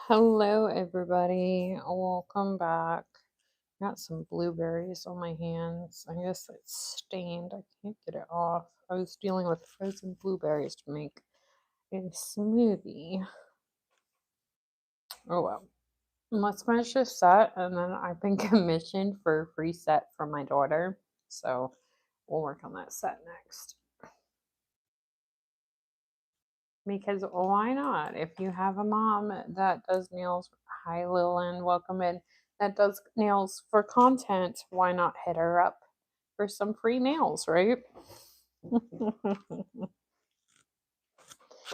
Hello, everybody. Welcome back. Got some blueberries on my hands. I guess it's stained. I can't get it off. I was dealing with frozen blueberries to make a smoothie. Oh well. Let's finish this set, and then I've been commissioned for a free set from my daughter. So we'll work on that set next. Because why not? If you have a mom that does nails, hi Lillian, welcome in, that does nails for content, why not hit her up for some free nails, right?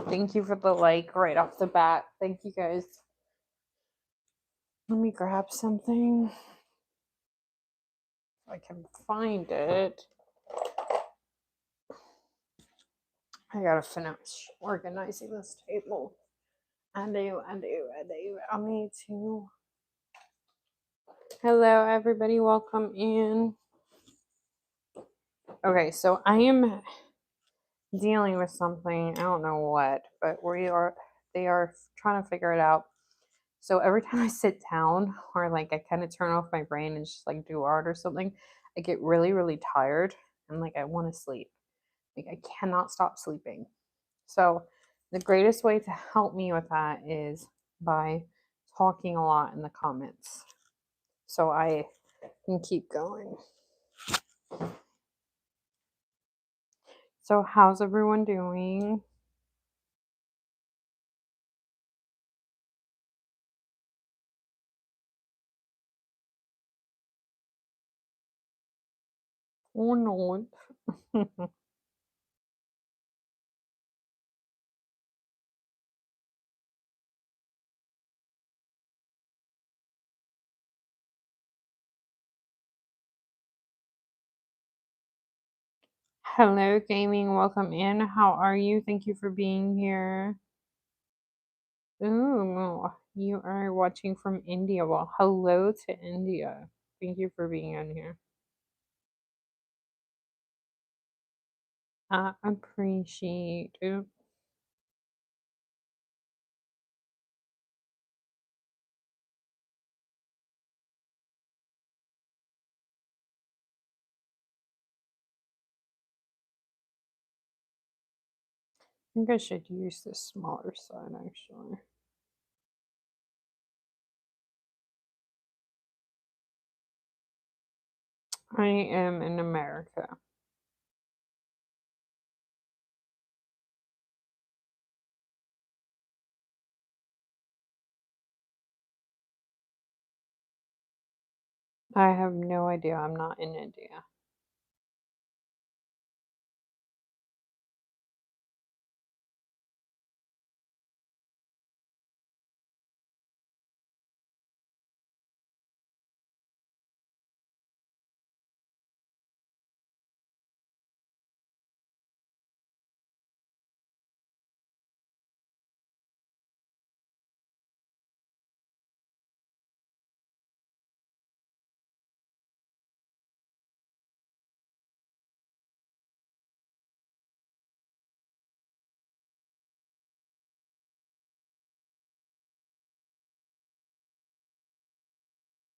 Thank you for the like right off the bat. Thank you guys. Let me grab something. If I can find it. I gotta finish organizing this table. I do. I need to. Hello, everybody. Welcome in. Okay, so I am dealing with something. I don't know what, but they are trying to figure it out. So every time I sit down or like I kind of turn off my brain and just like do art or something, I get really, really tired and like I want to sleep. Like I cannot stop sleeping. So the greatest way to help me with that is by talking a lot in the comments. So I can keep going. So how's everyone doing? Or not? Hello, gaming. Welcome in. How are you? Thank you for being here. Ooh, you are watching from India. Well, hello to India. Thank you for being on here. I appreciate it. I think I should use this smaller side actually. I am in America. I have no idea. I'm not in India.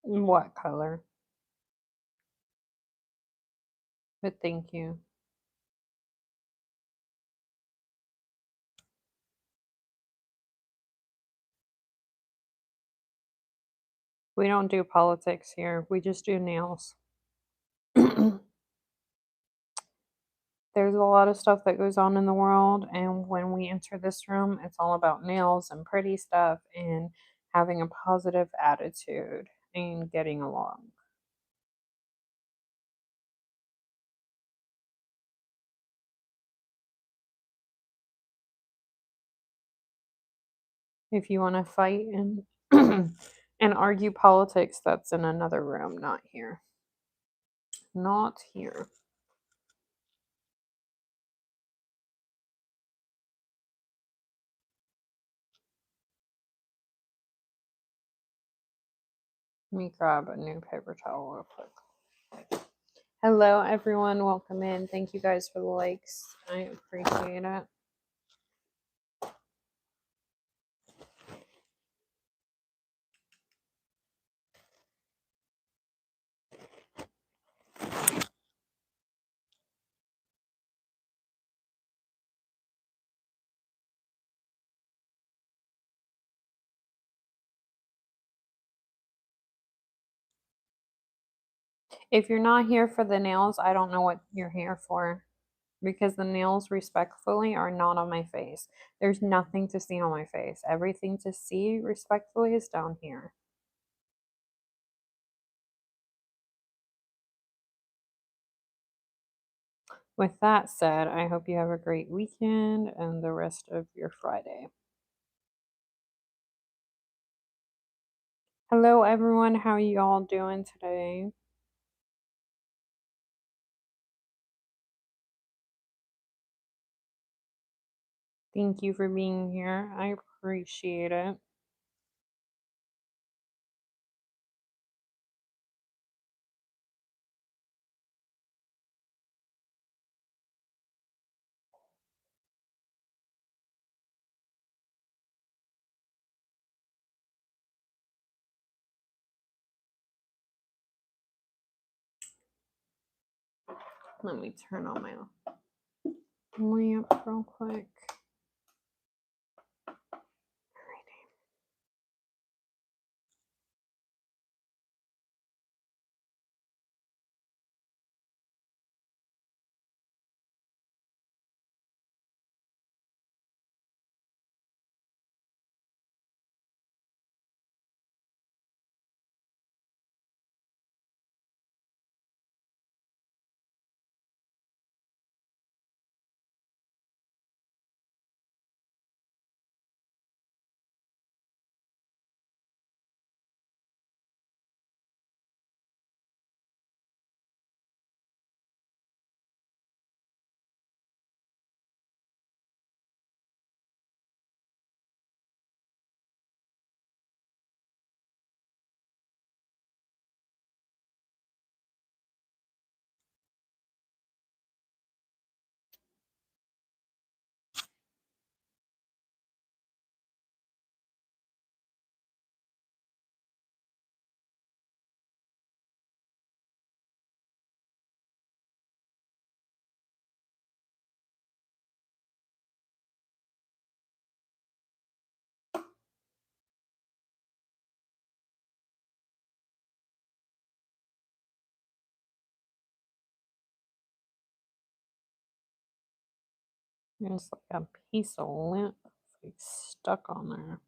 What color? But thank you. We don't do politics here. We just do nails. There's a lot of stuff that goes on in the world, and when we enter this room, it's all about nails and pretty stuff and having a positive attitude and getting along. If you want to fight and and argue politics, that's in another room, not here. Not here. Let me grab a new paper towel real quick. Hello, everyone. Welcome in. Thank you guys for the likes. I appreciate it. If you're not here for the nails, I don't know what you're here for because the nails respectfully are not on my face. There's nothing to see on my face. Everything to see respectfully is down here. With that said, I hope you have a great weekend and the rest of your Friday. Hello, everyone. How are you all doing today? Thank you for being here. I appreciate it. Let me turn on my lamp real quick. There's like a piece of lint like stuck on there,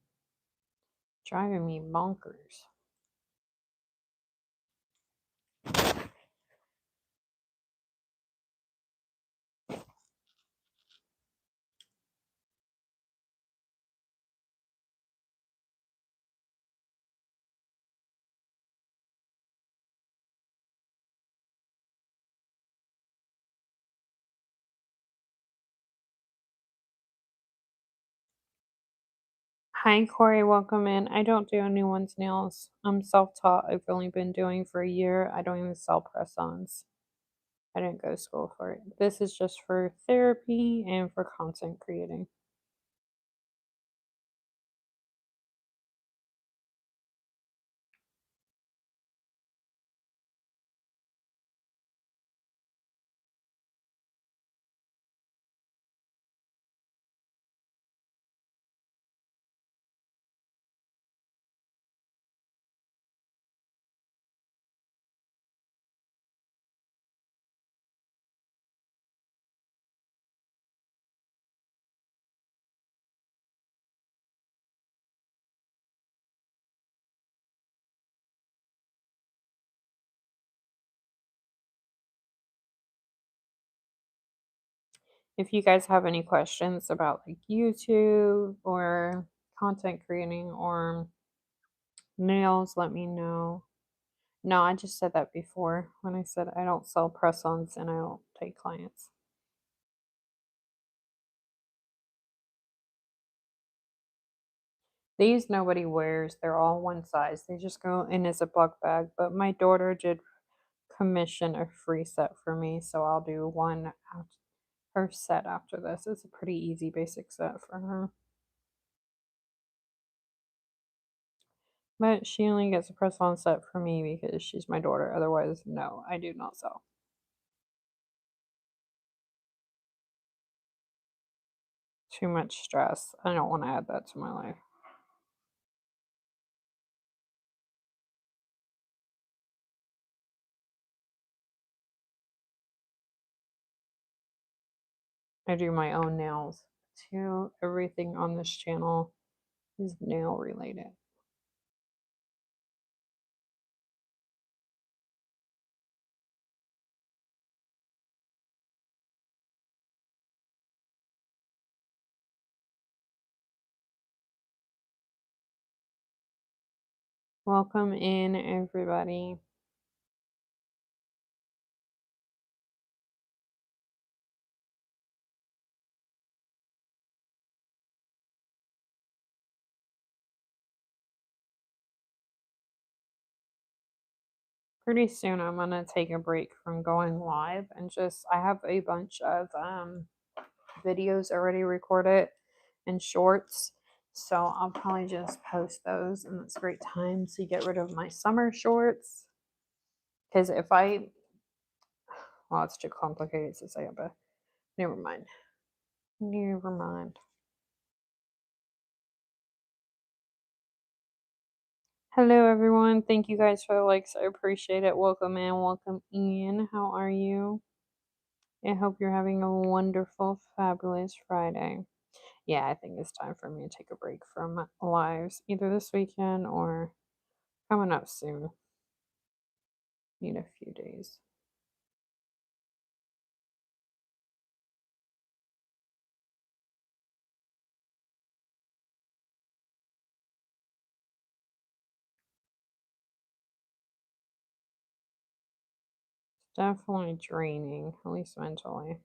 driving me bonkers. Hi, Corey. Welcome in. I don't do anyone's nails. I'm self-taught. I've only been doing for a year. I don't even sell press-ons. I didn't go to school for it. This is just for therapy and for content creating. If you guys have any questions about like YouTube or content creating or nails, let me know. No, I just said that before when I said I don't sell press-ons and I don't take clients. These nobody wears. They're all one size. They just go in a Ziploc bag. But my daughter did commission a free set for me, so I'll do one her set after this. It's a pretty easy basic set for her. But she only gets a press-on set for me because she's my daughter. Otherwise, no, I do not sell. Too much stress. I don't want to add that to my life. I do my own nails too. Everything on this channel is nail related. Welcome in, everybody. Pretty soon I'm gonna take a break from going live and I have a bunch of videos already recorded and shorts. So I'll probably just post those in this great time to get rid of my summer shorts. Because well, it's too complicated to say, but never mind. Never mind. Hello, everyone. Thank you guys for the likes. I appreciate it. Welcome in. Welcome in. How are you? I hope you're having a wonderful, fabulous Friday. Yeah, I think it's time for me to take a break from lives either this weekend or coming up soon. Need a few days. Definitely draining, at least mentally.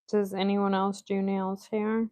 Does anyone else do nails here?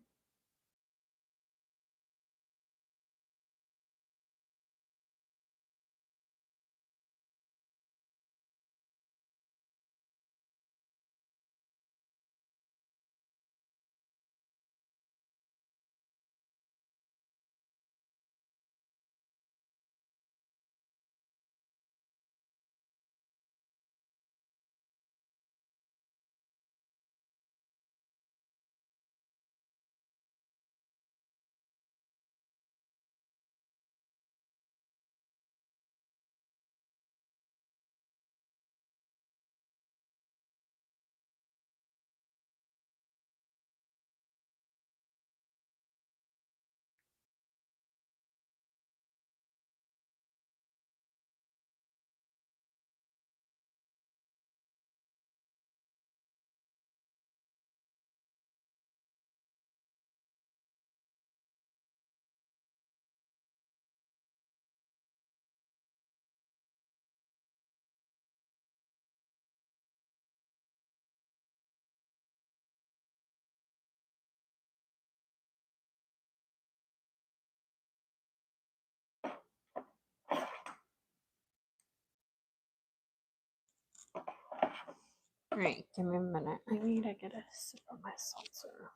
Alright, give me a minute. I need to get a sip of my seltzer.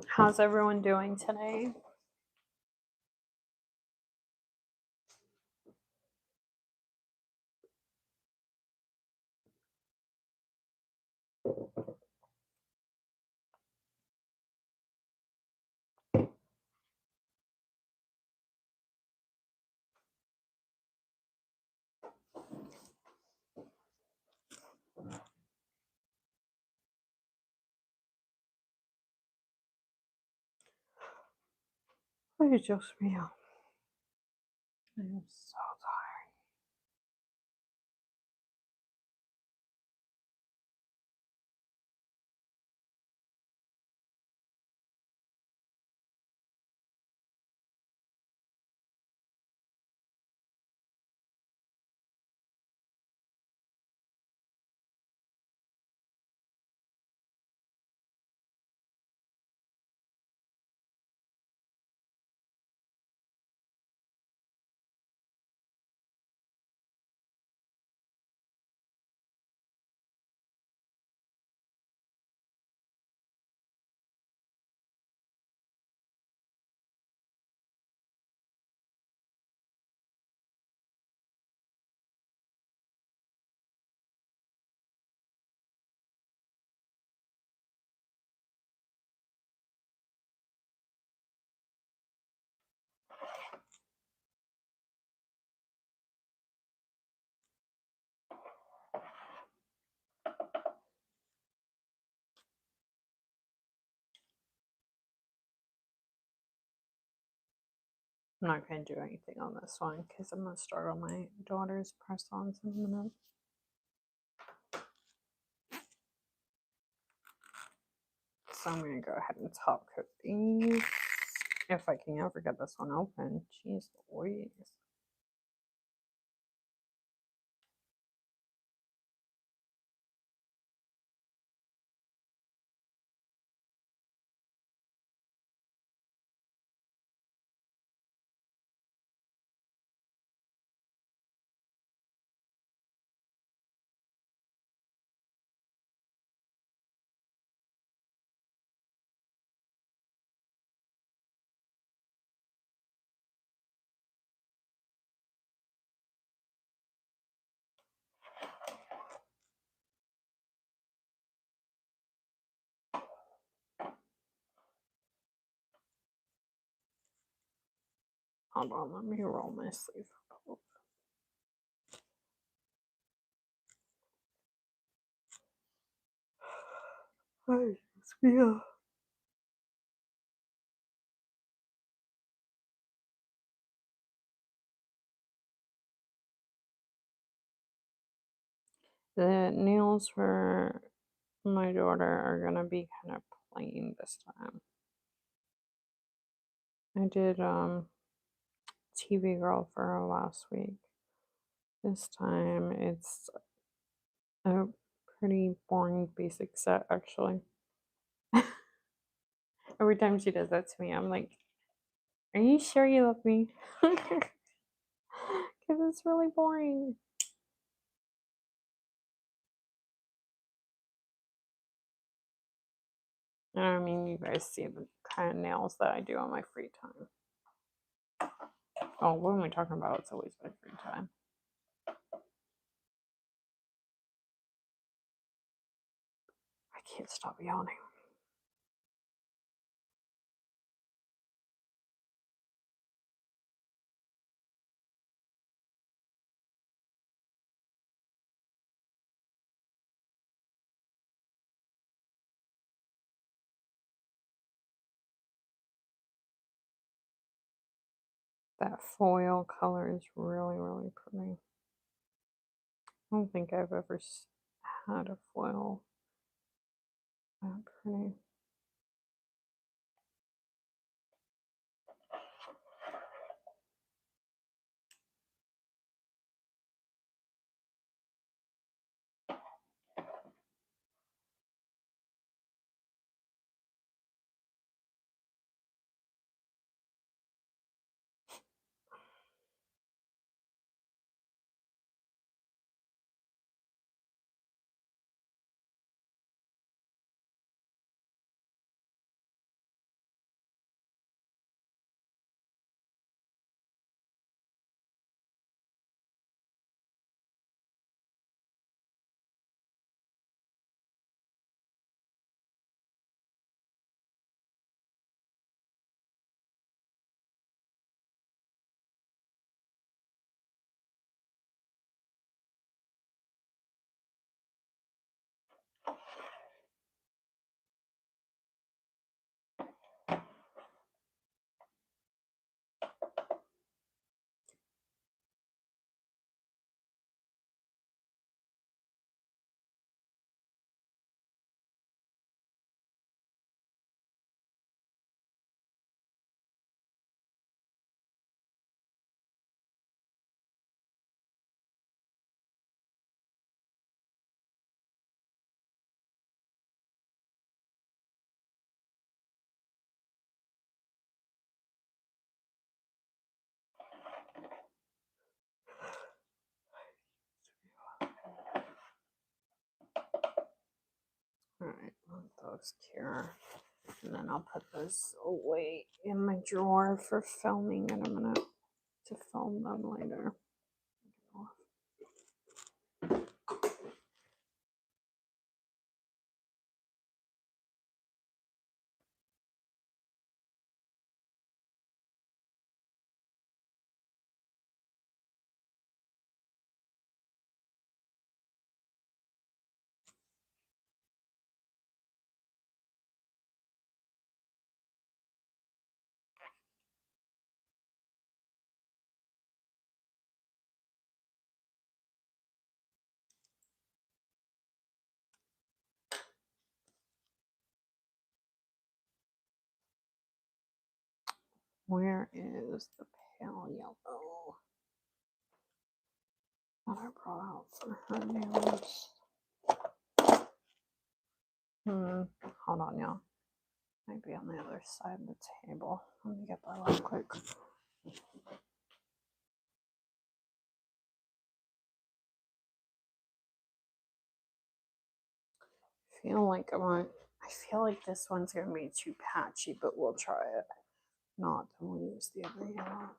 How's everyone doing today? I just me up. I'm so tired. I'm not going to do anything on this one because I'm going to start on my daughter's press-ons in a minute. So I'm going to go ahead and top coat these. If I can ever get this one open. Jeez Louise. Hold on, let me roll my sleeve up. Yeah. The nails for my daughter are gonna be kind of plain this time. I did TV girl for her last week. This time it's a pretty boring basic set actually. Every time she does that to me, I'm like, are you sure you love me? Because it's really boring. I mean, you guys see the kind of nails that I do on my free time. Oh, what am I talking about? It's always my free time. I can't stop yawning. That foil color is really, really pretty. I don't think I've ever had a foil that pretty. Alright, put those here. And then I'll put those away in my drawer for filming in a minute to film them later. Where is the pale yellow that I brought out for her nails? Hold on, y'all. Might be on the other side of the table. Let me get that real quick. I feel like this one's gonna be too patchy, but we'll try it. Not, then we'll use the other yellow.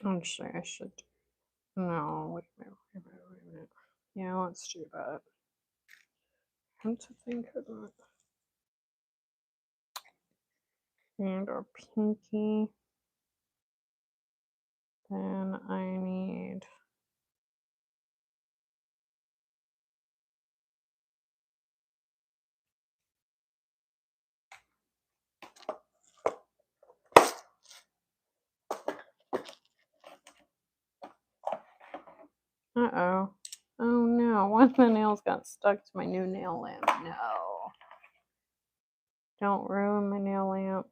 Actually, I should. No, wait a minute. Yeah, let's do that. Come to think of it. And our pinky. Then I need. Uh-oh. Oh no, one of the nails got stuck to my new nail lamp. No. Don't ruin my nail lamp.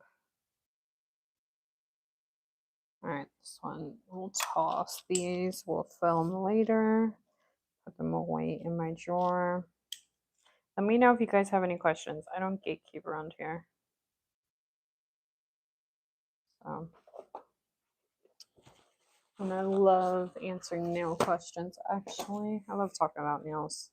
Alright, this one, we'll toss these. We'll film later. Put them away in my drawer. Let me know if you guys have any questions. I don't gatekeep around here. So, and I love answering nail questions, actually. I love talking about nails.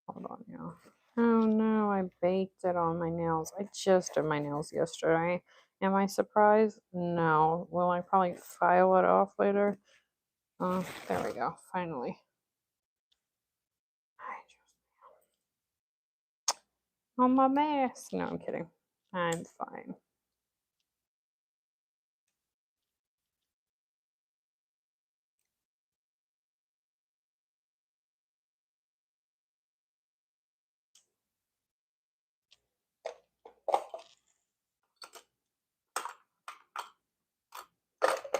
Hold on, y'all. Oh no, I baked it on my nails. I just did my nails yesterday. Am I surprised? No. Will I probably file it off later? Oh, there we go. Finally. On my mask. No, I'm kidding. I'm fine.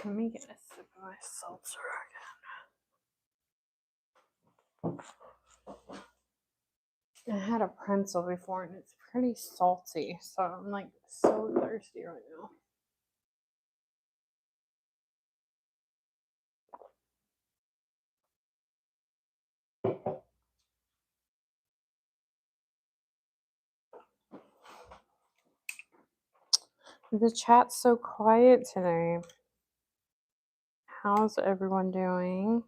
Let me get a sip of my seltzer again. I had a pretzel before and it's pretty salty, so I'm like so thirsty right now. The chat's so quiet today. How's everyone doing?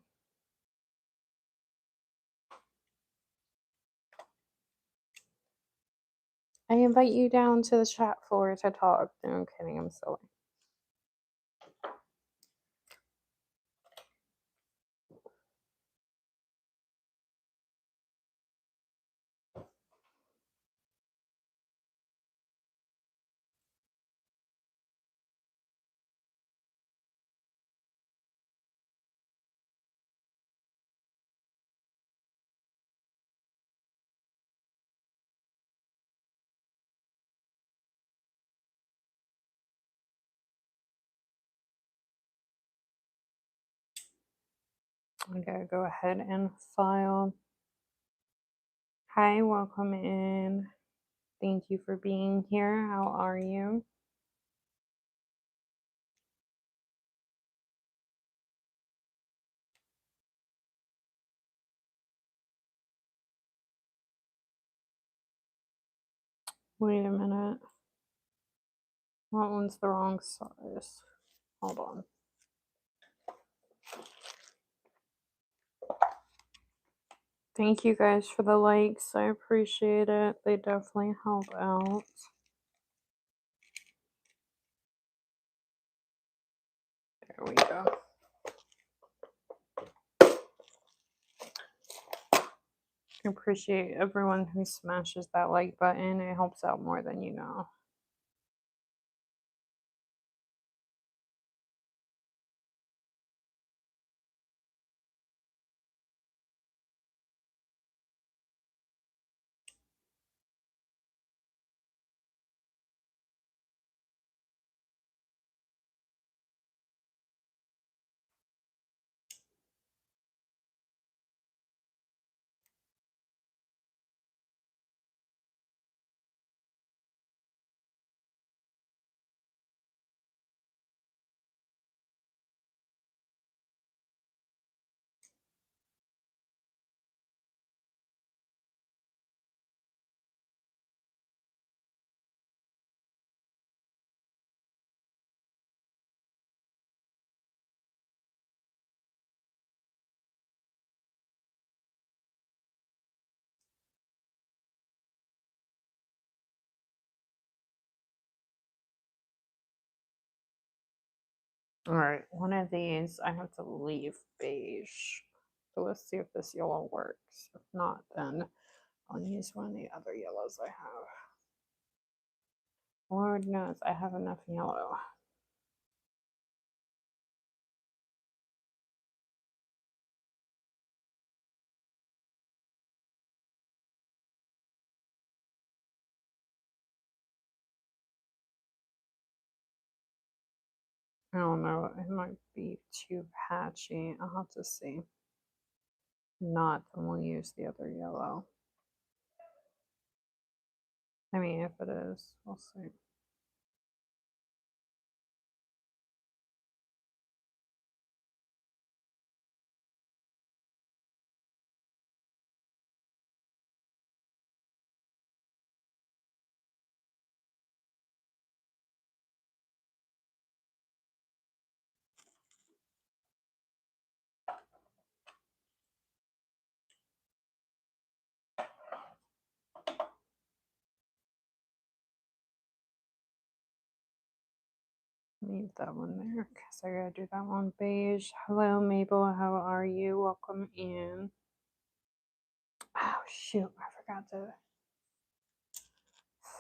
I invite you down to the chat floor to talk. No, I'm kidding. I'm silly. I'm gonna go ahead and file. Hi, welcome in. Thank you for being here. How are you? Wait a minute. That one's the wrong size. Hold on. Thank you guys for the likes. I appreciate it. They definitely help out. There we go. I appreciate everyone who smashes that like button. It helps out more than you know. Alright, one of these I have to leave beige. So let's see if this yellow works. If not, then I'll use one of the other yellows I have. Lord knows I have enough yellow. I don't know, it might be too patchy. I'll have to see. Not, then we'll use the other yellow. I mean, if it is, we'll see. Leave that one there because I gotta do that one beige. Hello, Mabel. How are you? Welcome in. Oh, shoot. I forgot to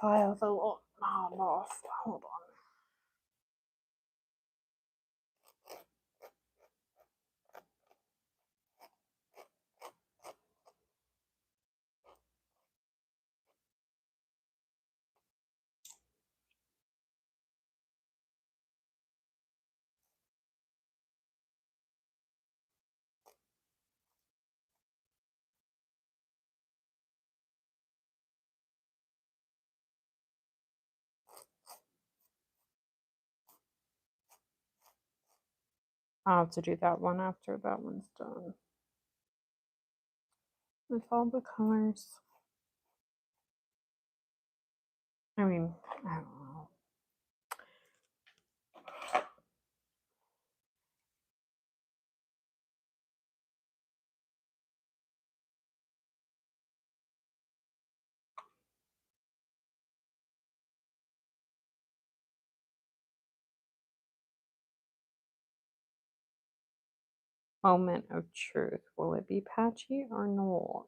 file the little knob off. Hold on. I'll have to do that one after that one's done. With all the colors. I mean, I don't know. Moment of truth. Will it be patchy or not?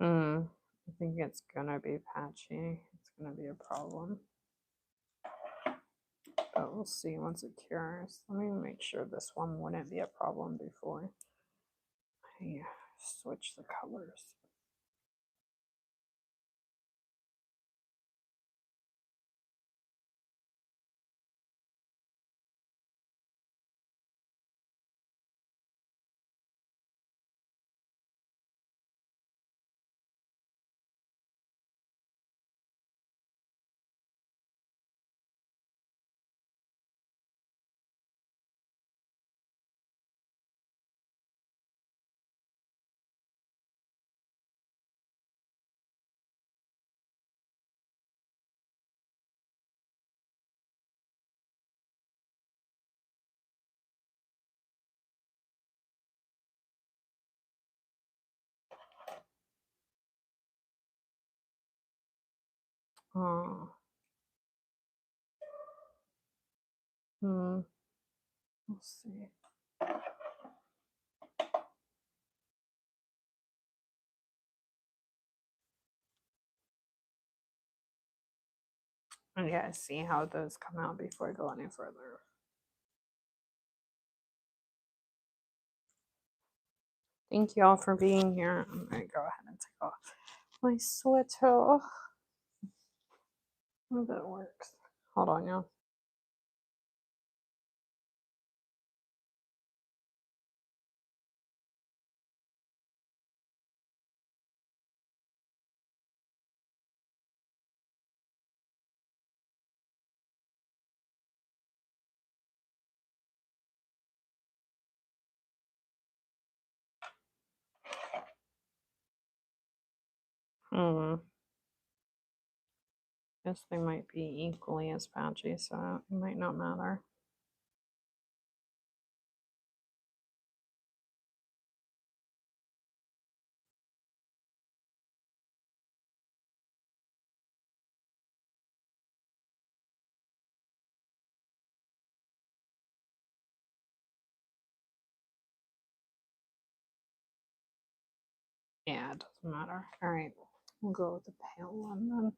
I think it's gonna be patchy. It's gonna be a problem. But we'll see once it cures. Let me make sure this one wouldn't be a problem before I switch the colors. Oh. Let's see. I gotta see how those come out before I go any further. Thank you all for being here. I'm gonna go ahead and take off my sweater. Hope that works. Hold on, y'all. Guess they might be equally as patchy, so it might not matter. Yeah, it doesn't matter. All right, we'll go with the pale one then.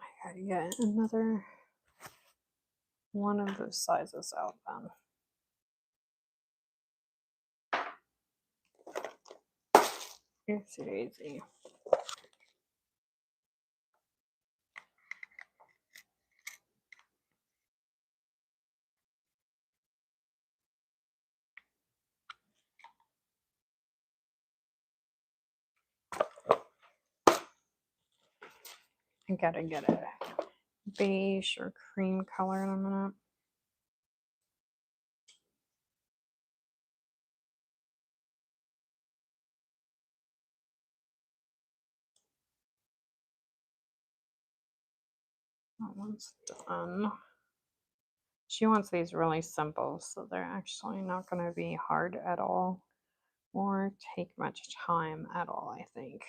I gotta get another one of those sizes out then. Oopsie daisy. I gotta get a beige or cream color in a minute. That one's done. She wants these really simple, so they're actually not going to be hard at all or take much time at all, I think.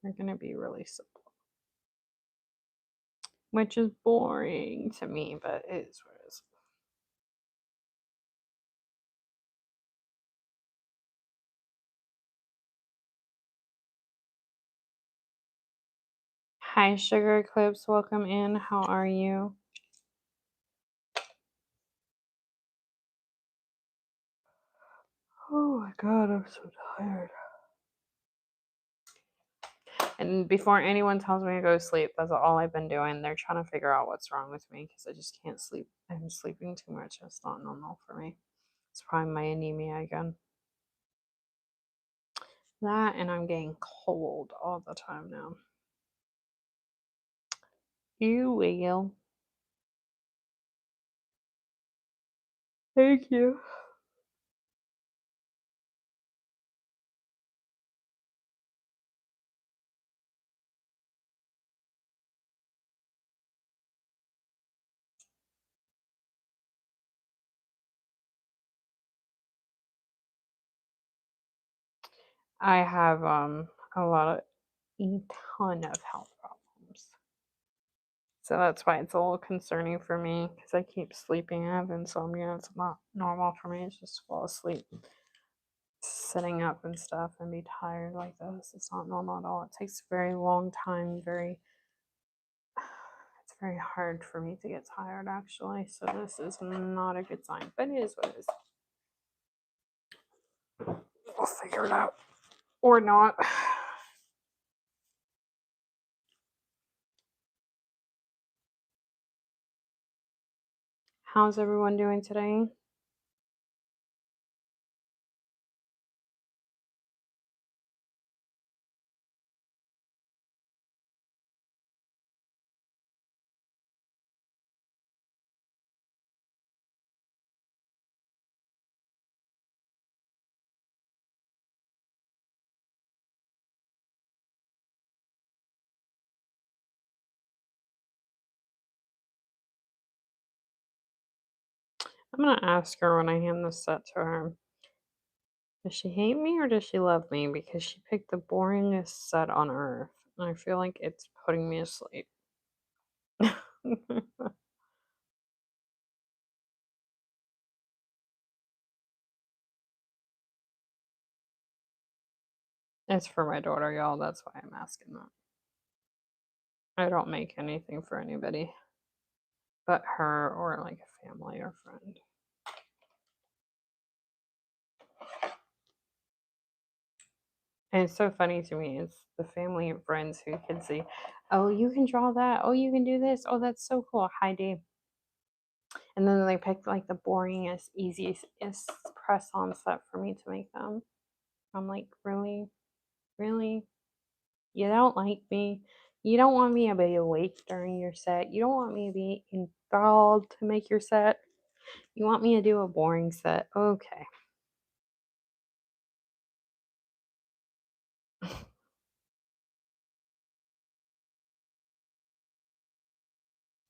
They're going to be really simple. Which is boring to me, but it is what it is. Hi, Sugar Eclipse. Welcome in. How are you? Oh my god, I'm so tired. And before anyone tells me to go to sleep, that's all I've been doing. They're trying to figure out what's wrong with me because I just can't sleep. I'm sleeping too much. It's not normal for me. It's probably my anemia again. That and I'm getting cold all the time now. You will. Thank you. I have a ton of health problems. So that's why it's a little concerning for me because I keep sleeping. I have insomnia. It's not normal for me. It's just fall asleep sitting up and stuff and be tired like this. It's not normal at all. It takes a very long time. It's very hard for me to get tired actually. So this is not a good sign, but it is what it is. We'll figure it out or not. How's everyone doing today? I'm gonna ask her when I hand this set to her. Does she hate me or does she love me? Because she picked the boringest set on earth. I feel like it's putting me asleep. It's for my daughter, y'all. That's why I'm asking that. I don't make anything for anybody but her or like a family or friend. And it's so funny to me. It's the family and friends who can say, "Oh, you can draw that. Oh, you can do this. Oh, that's so cool. Hi, Dave." And then they pick like the boringest, easiest press on set for me to make them. I'm like, really? Really? You don't like me? You don't want me to be awake during your set? You don't want me to be enthralled to make your set? You want me to do a boring set? Okay.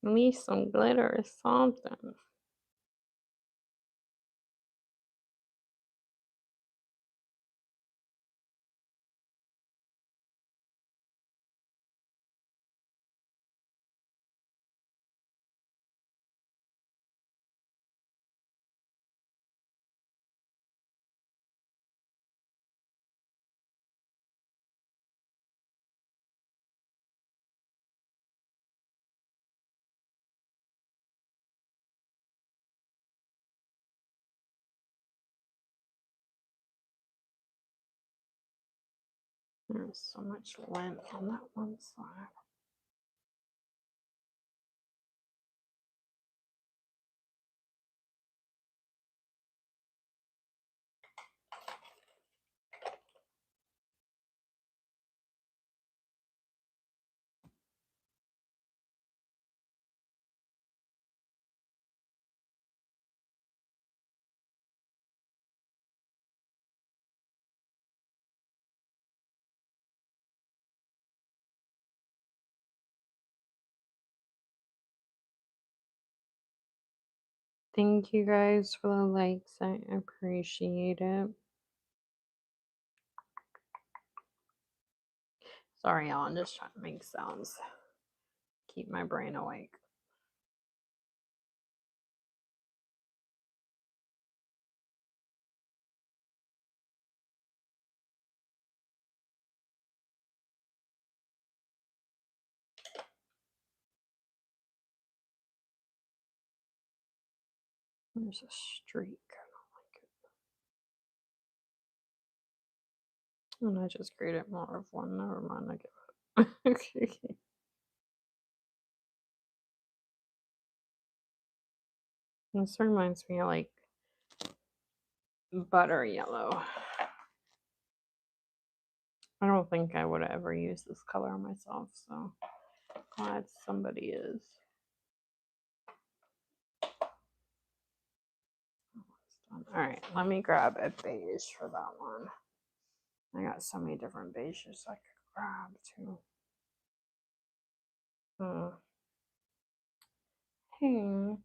At least some glitter or something. There's so much lint on that one side. Thank you guys for the likes. I appreciate it. Sorry, y'all. I'm just trying to make sounds. Keep my brain awake. There's a streak. I don't like it. And I just created more of one. Never mind. I give it. Okay. This reminds me of like butter yellow. I don't think I would ever use this color on myself, so glad somebody is. Alright, let me grab a beige for that one. I got so many different beiges I could grab too. Hey.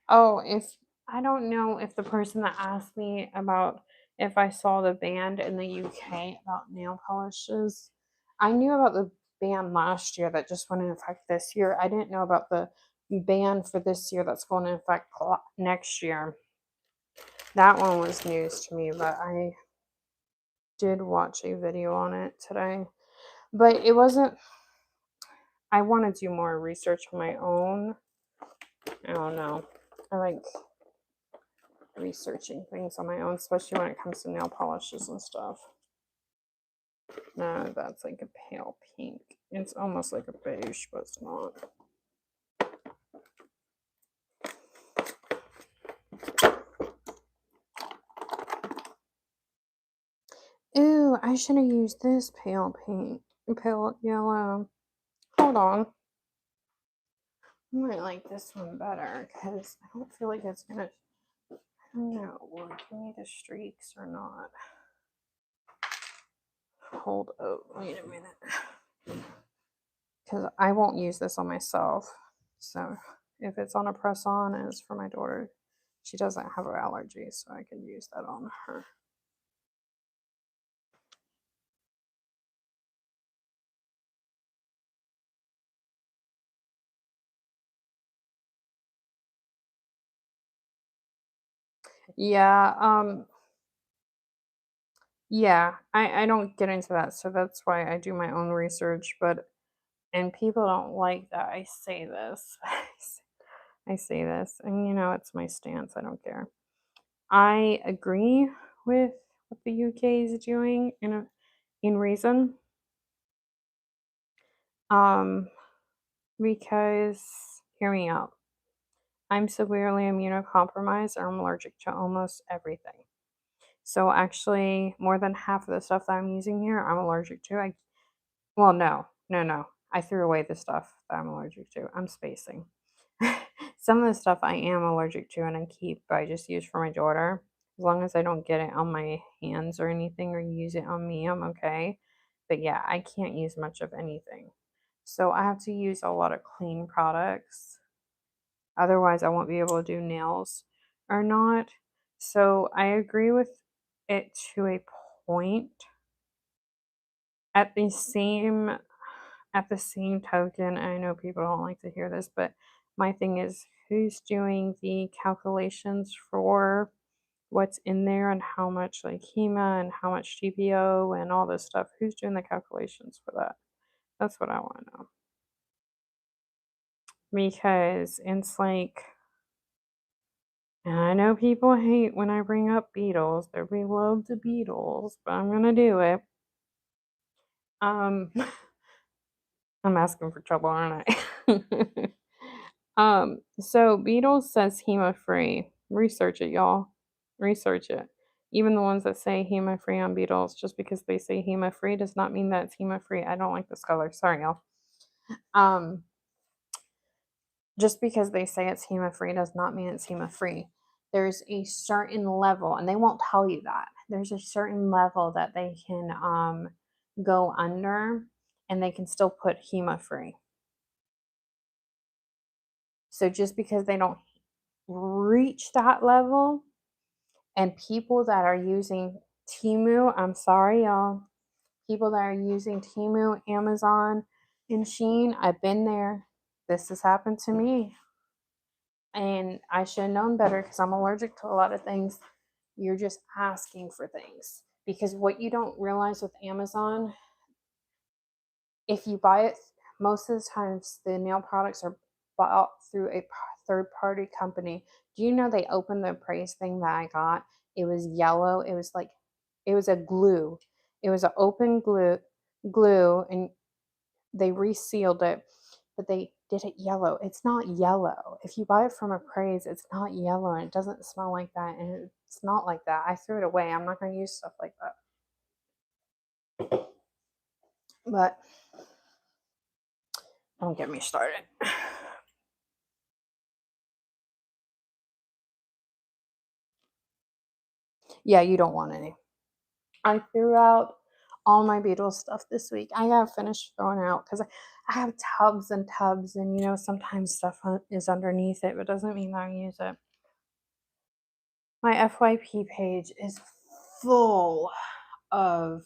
Oh, if I don't know if the person that asked me about if I saw the ban in the UK about nail polishes, I knew about the ban last year that just went in effect this year. I didn't know about the ban for this year that's going in effect next year. That one was news to me, but I did watch a video on it today. But it wasn't, I want to do more research on my own. I don't know. I like researching things on my own, especially when it comes to nail polishes and stuff. No, that's like a pale pink. It's almost like a beige, but it's not. Ooh, I should have used this pale pink, pale yellow. Hold on. I might like this one better because I don't feel like it's gonna, I don't know, will it give me the streaks or not? Hold up, wait a minute. Because I won't use this on myself. So if it's on a press on and it's for my daughter, she doesn't have an allergy, so I can use that on her. Yeah, yeah, I don't get into that, so that's why I do my own research, but and people don't like that I say this. I say this, and it's my stance. I don't care. I agree with what the UK is doing in reason, um, because hear me out. I'm severely immunocompromised and I'm allergic to almost everything. So actually, more than half of the stuff that I'm using here, I'm allergic to. Well, no, no, no. I threw away the stuff that I'm allergic to. I'm spacing. Some of the stuff I am allergic to and I keep, I just use for my daughter. As long as I don't get it on my hands or anything or use it on me, I'm okay. But yeah, I can't use much of anything. So I have to use a lot of clean products. Otherwise, I won't be able to do nails or not. So I agree with it to a point. At the same at the same token, I know people don't like to hear this, but my thing is who's doing the calculations for what's in there and how much like HEMA and how much GPO and all this stuff? Who's doing the calculations for that? That's what I want to know. Because it's like, and I know people hate when I bring up beetles. They love the beetles, but I'm gonna do it. Um, I'm asking for trouble, aren't I? So Beatles says HEMA free. Research it, y'all. Research it. Even the ones that say HEMA free on Beatles, just because they say HEMA free does not mean that it's HEMA free. I don't like this color. Sorry, y'all. Um, just because they say it's HEMA free does not mean it's HEMA free. There's a certain level, and they won't tell you that. There's a certain level that they can go under, and they can still put HEMA free. So just because they don't reach that level, and people that are using Temu, I'm sorry, y'all. People that are using Temu, Amazon, and Shein, I've been there. This has happened to me. And I should have known better because I'm allergic to a lot of things. You're just asking for things. Because what you don't realize with Amazon, if you buy it, most of the times the nail products are bought through a third party company. Do you know they opened the price thing that I got? It was yellow. It was like, it was a glue. It was an open glue, and they resealed it, but they did it yellow. It's not yellow. If you buy it from a Praise, it's not yellow and it doesn't smell like that. And it's not like that. I threw it away. I'm not going to use stuff like that. But don't get me started. Yeah, you don't want any. I threw out all my Beatles stuff this week. I got finished throwing out because I have tubs and tubs, and sometimes stuff is underneath it, but doesn't mean I use it. My FYP page is full of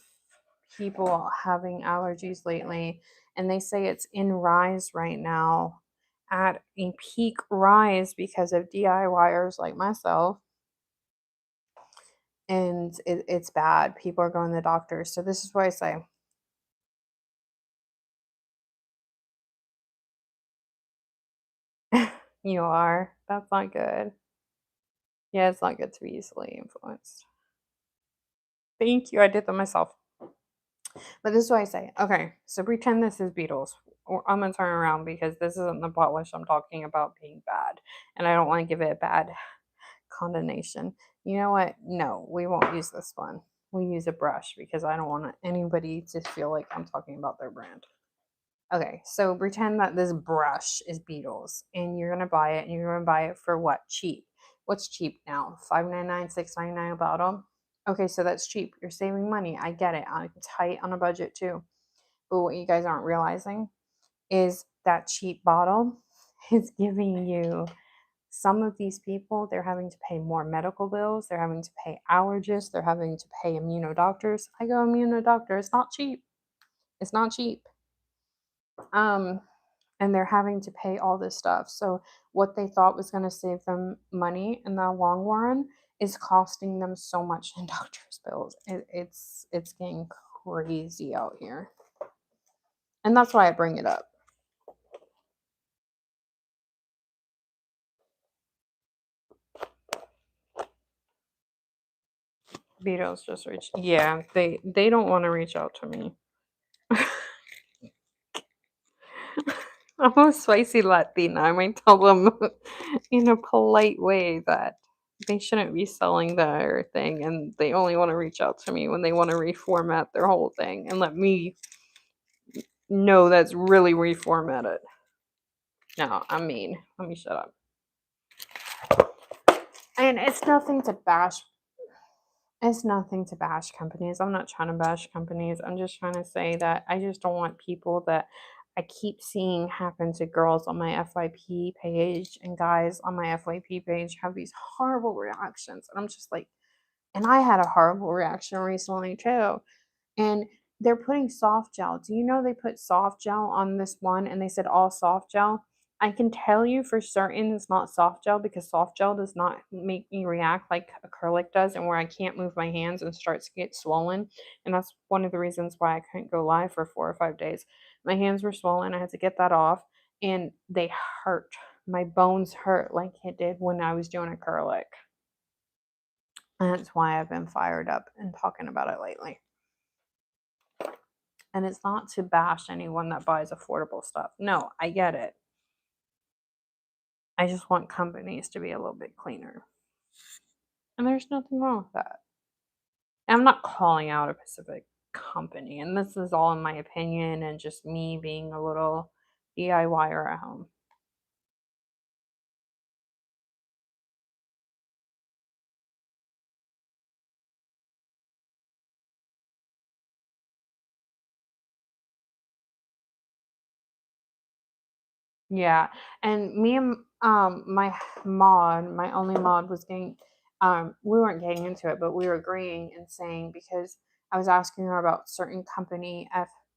people having allergies lately, and they say it's in rise right now, at a peak rise because of DIYers like myself. And it's bad. People are going to the doctor. So this is why I say, you are. That's not good. Yeah, it's not good to be easily influenced. Thank you. I did them myself. But this is what I say. Okay, so pretend this is Beatles. Or I'm gonna turn around because this isn't the polish I'm talking about being bad. And I don't want to give it a bad condemnation. You know what? No, we won't use this one. We use a brush because I don't want anybody to feel like I'm talking about their brand. Okay, so pretend that this brush is Beatles and you're gonna buy it, and you're gonna buy it for what? Cheap. What's cheap now? $5.99, $6.99 a bottle? Okay, so that's cheap. You're saving money. I get it. I'm tight on a budget too. But what you guys aren't realizing is that cheap bottle is giving you, some of these people, they're having to pay more medical bills. They're having to pay allergists. They're having to pay immunodoctors. I go immunodoctor. It's not cheap. It's not cheap. Um, and they're having to pay all this stuff. So what they thought was going to save them money in the long run is costing them so much in doctor's bills. It's getting crazy out here. And that's why I bring it up. Beatles just reached. Yeah, they don't want to reach out to me. I'm a spicy Latina. I might tell them in a polite way that they shouldn't be selling their thing and they only want to reach out to me when they want to reformat their whole thing and let me know that's really reformatted. No, I'm mean. Let me shut up. And it's nothing to bash companies. I'm not trying to bash companies. I'm just trying to say that I just don't want people that I keep seeing happen to girls on my FYP page and guys on my FYP page have these horrible reactions. And I'm just like, and I had a horrible reaction recently too. And they're putting soft gel. Do you know they put soft gel on this one and they said all soft gel? I can tell you for certain it's not soft gel because soft gel does not make me react like acrylic does and where I can't move my hands and starts to get swollen. And that's one of the reasons why I couldn't go live for 4 or 5 days. My hands were swollen. I had to get that off and they hurt. My bones hurt like it did when I was doing acrylic. And that's why I've been fired up and talking about it lately. And it's not to bash anyone that buys affordable stuff. No, I get it. I just want companies to be a little bit cleaner. And there's nothing wrong with that. And I'm not calling out a specific company. And this is all in my opinion and just me being a little DIYer at home. Yeah, and me and my mod, my only mod was getting we weren't getting into it, but we were agreeing and saying because I was asking her about certain company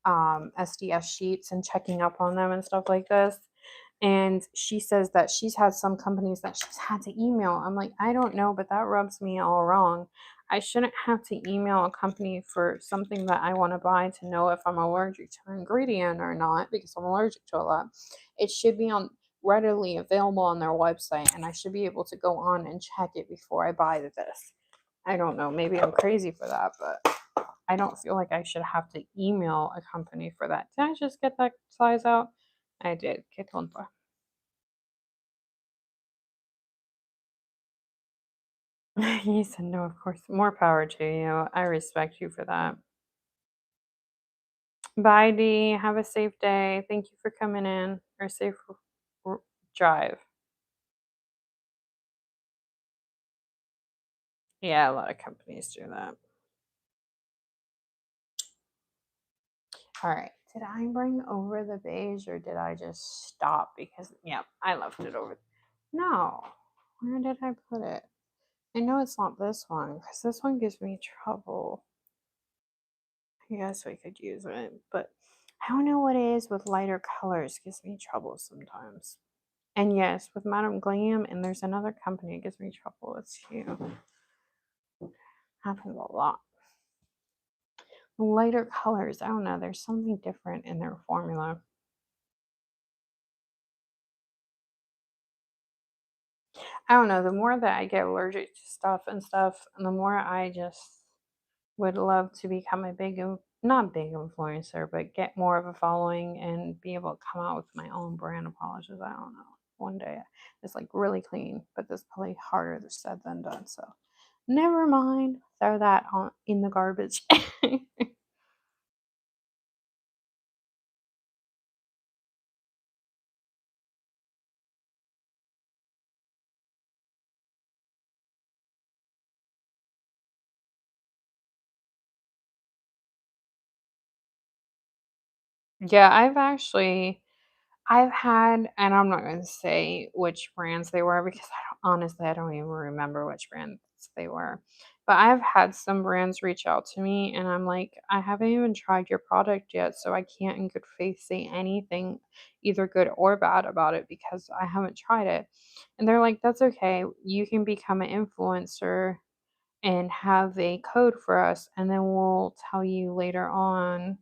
SDS sheets and checking up on them and stuff like this. And she says that she's had some companies that she's had to email. I'm like, I don't know, but that rubs me all wrong. I shouldn't have to email a company for something that I want to buy to know if I'm allergic to an ingredient or not because I'm allergic to a lot. It should be on readily available on their website and I should be able to go on and check it before I buy this. I don't know, maybe I'm crazy for that, but I don't feel like I should have to email a company for that. Did I just get that size out? I did. Qué tonta. He said, no, of course. More power to you. I respect you for that. Bye, Dee. Have a safe day. Thank you for coming in or safe drive. Yeah, a lot of companies do that. All right. Did I bring over the beige or did I just stop? Because, yeah, I left it over. No. Where did I put it? I know it's not this one because this one gives me trouble. I guess we could use it, but I don't know what it is with lighter colors. It gives me trouble sometimes. And yes, with Madame Glam, and there's another company that gives me trouble. It's you. Happens a lot. Lighter colors, I don't know. There's something different in their formula. I don't know. The more that I get allergic to stuff and stuff, and the more I just would love to become a big, not big influencer, but get more of a following and be able to come out with my own brand of polishes. I don't know. One day it's like really clean, but this probably harder said than done. So never mind. Throw that on in the garbage. Yeah, I've had, and I'm not going to say which brands they were because I don't, honestly, I don't even remember which brands they were. But I've had some brands reach out to me and I'm like, I haven't even tried your product yet, so I can't in good faith say anything either good or bad about it because I haven't tried it. And they're like, that's okay. You can become an influencer and have a code for us and then we'll tell you later on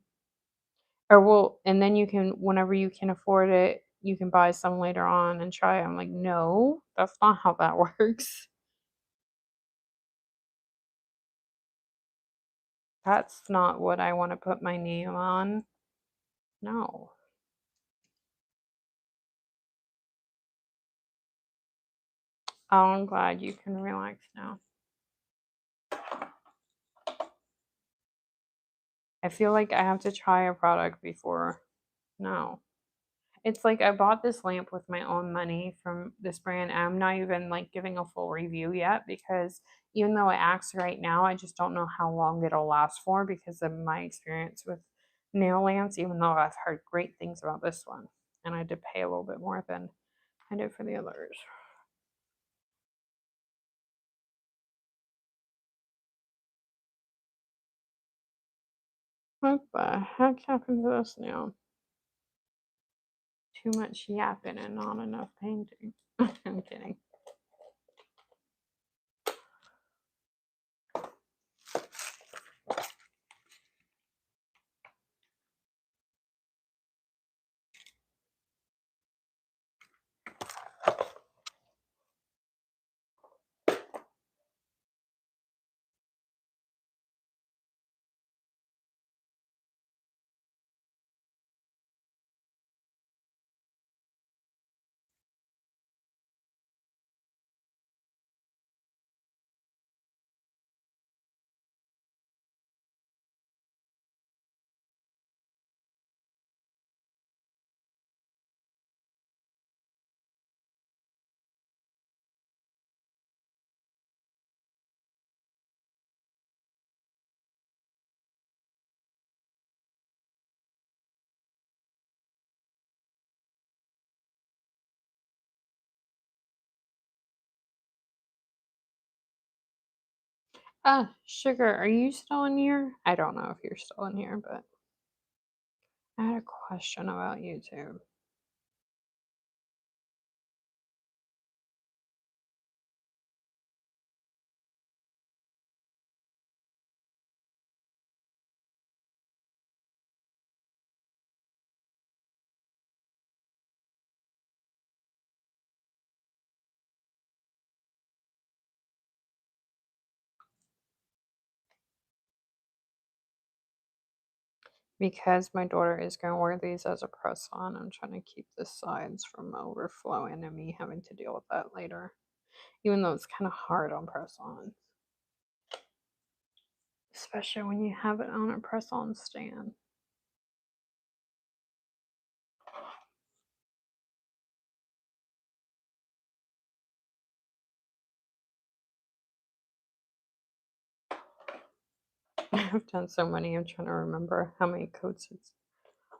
or we'll and then you can whenever you can afford it, you can buy some later on and try it. I'm like, no, that's not how that works. That's not what I want to put my name on. No. Oh, I'm glad you can relax now. I feel like I have to try a product before. No. It's like I bought this lamp with my own money from this brand. I'm not even like giving a full review yet because even though it acts right now, I just don't know how long it'll last for because of my experience with nail lamps, even though I've heard great things about this one. And I did pay a little bit more than I did for the others. What the heck happened to this now? Too much yapping and not enough painting. I'm kidding. Sugar, are you still in here? I don't know if you're still in here, but I had a question about YouTube. Because my daughter is going to wear these as a press on, I'm trying to keep the sides from overflowing and me having to deal with that later. Even though it's kind of hard on press on, especially when you have it on a press on stand. I've done so many, I'm trying to remember how many coats it's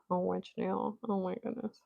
on which nail. Oh my goodness.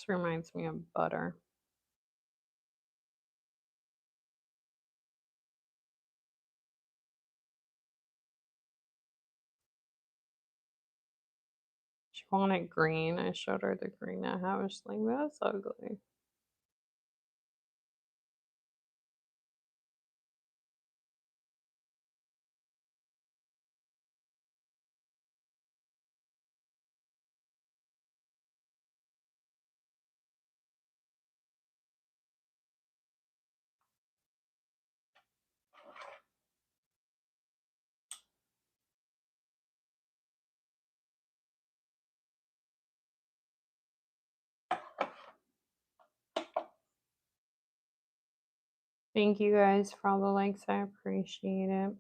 This reminds me of butter. She wanted green. I showed her the green I have. She's like, that's ugly. Thank you guys for all the likes. I appreciate it.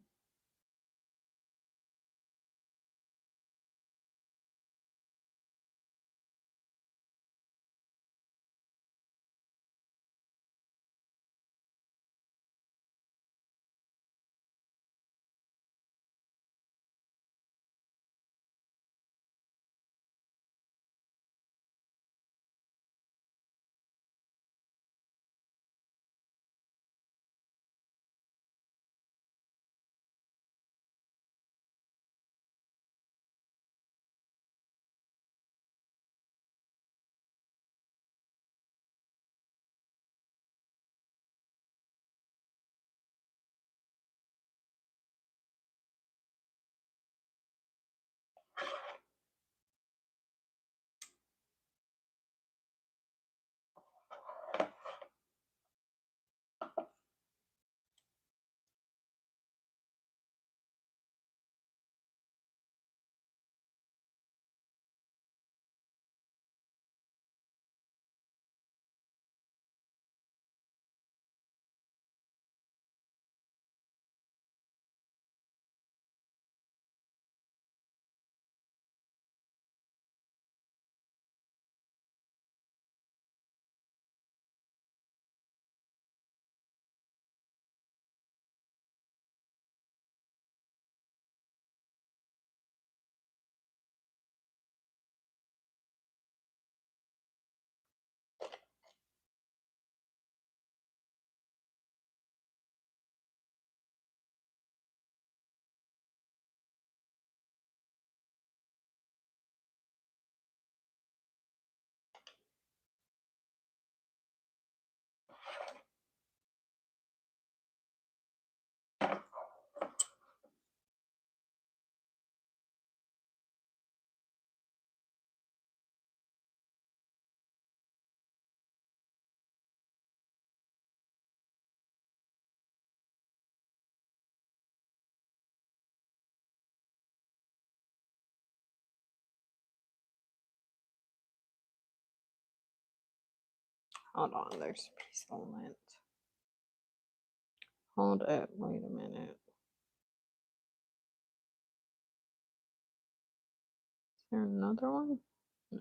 Hold on, there's a piece of lint. Hold it, wait a minute. Is there another one? No.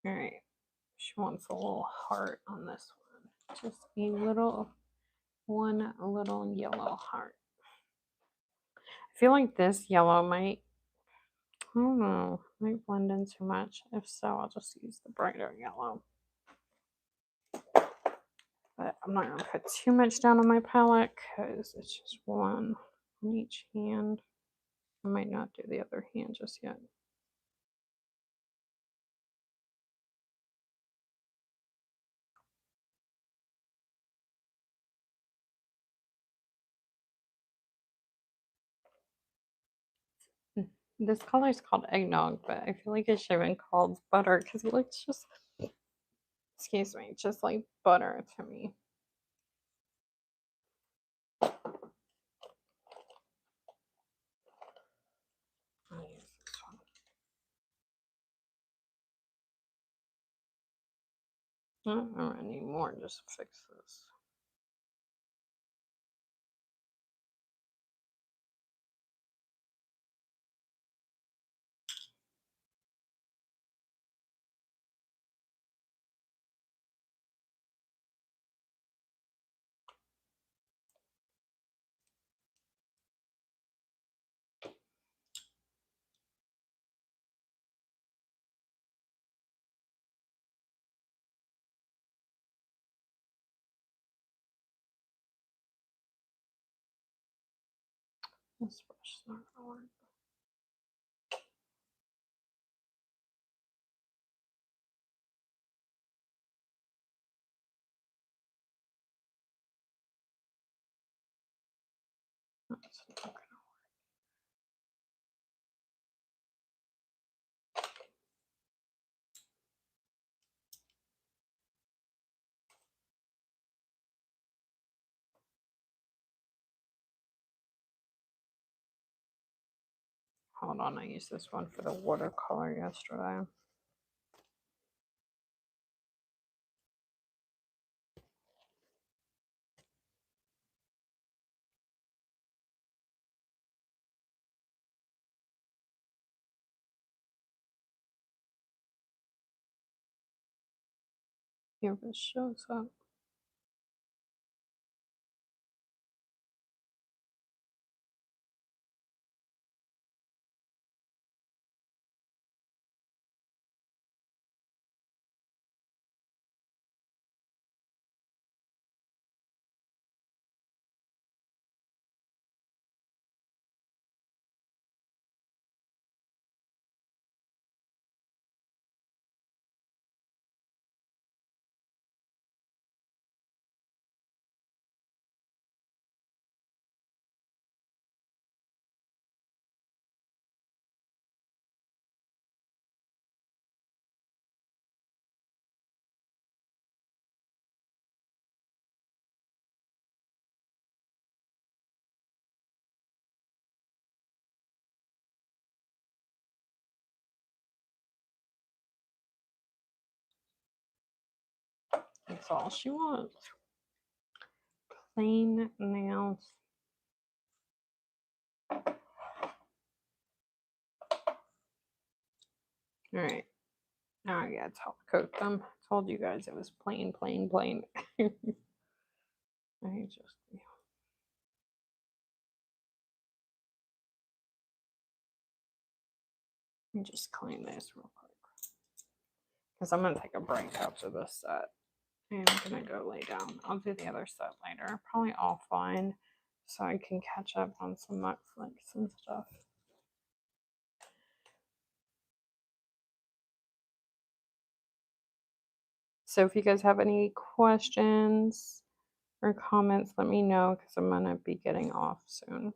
Alright, she wants a little heart on this one. Just a little, one little yellow heart. I feel like this yellow might, I don't know, might blend in too much. If so, I'll just use the brighter yellow. But I'm not going to put too much down on my palette because it's just one on each hand. I might not do the other hand just yet. This color is called eggnog, but I feel like it should have been called butter because it looks just, excuse me, just like butter to me. I'll use this one. I need more just to fix this. This brush is not gonna work. That's not gonna work. Hold on, I used this one for the watercolor yesterday. Here this shows up. That's all she wants. Plain nails. Alright. Now I gotta top coat them. I told you guys it was plain, plain, plain. I just, let me just clean this real quick. Because I'm gonna take a break after this set. I'm gonna go lay down. I'll do the other set later, probably offline, so I can catch up on some Netflix and stuff. So if you guys have any questions or comments, let me know because I'm gonna be getting off soon.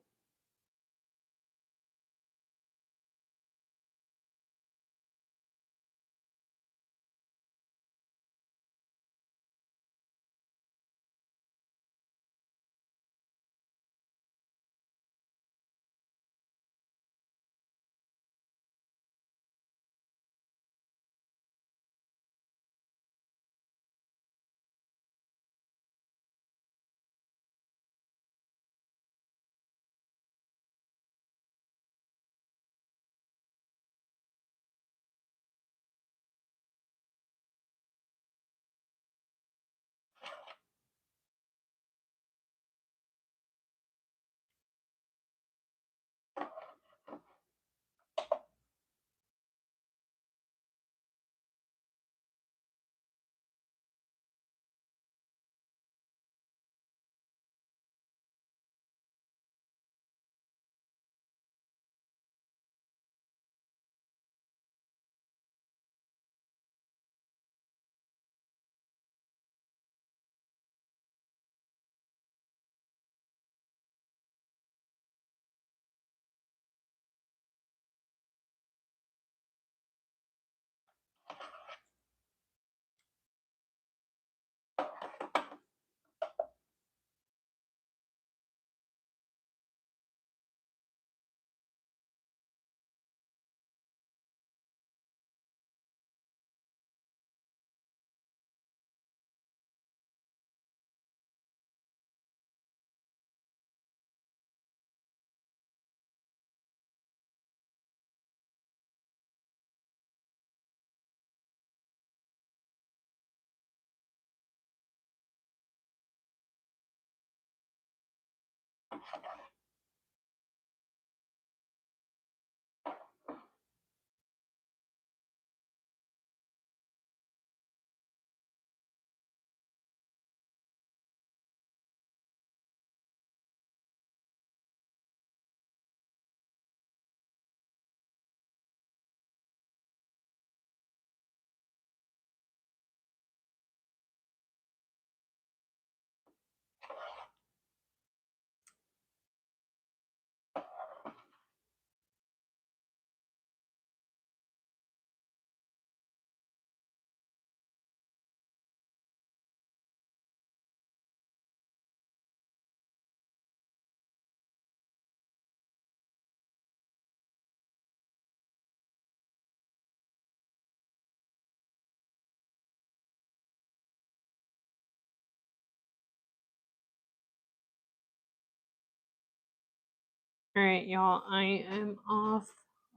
All right, y'all, I am off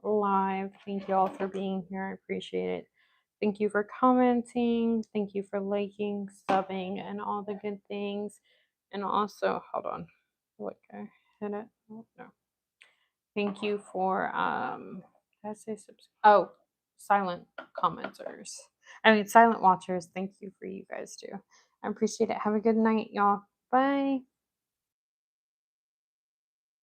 live. Thank you all for being here. I appreciate it. Thank you for commenting. Thank you for liking, subbing, and all the good things. And also, hold on. What I hit it? Oh, no. Thank you for did I say oh, silent commenters. I mean silent watchers. Thank you for you guys too. I appreciate it. Have a good night, y'all. Bye.